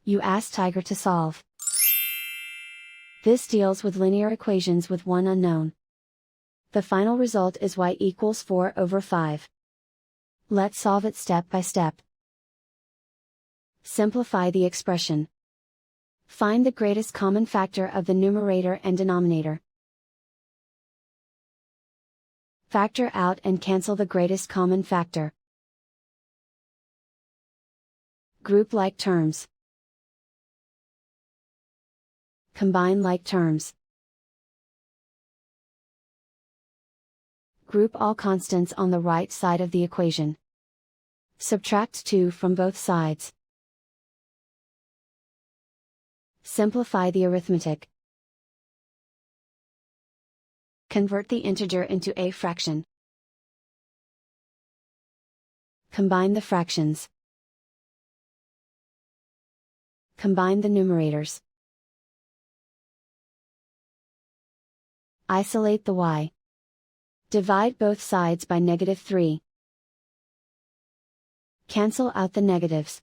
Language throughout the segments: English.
You ask Tiger to solve. This deals with linear equations with one unknown. The final result is y equals 4/5. Let's solve it step by step. Simplify the expression. Find the greatest common factor of the numerator and denominator. Factor out and cancel the greatest common factor. Group like terms. Combine like terms. Group all constants on the right side of the equation. Subtract 2 from both sides. Simplify the arithmetic. Convert the integer into a fraction. Combine the fractions. Combine the numerators. Isolate the y. Divide both sides by -3. Cancel out the negatives.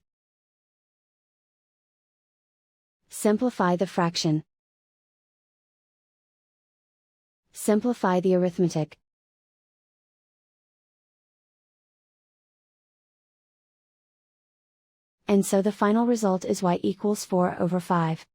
Simplify the fraction. Simplify the arithmetic. And so the final result is y equals 4/5.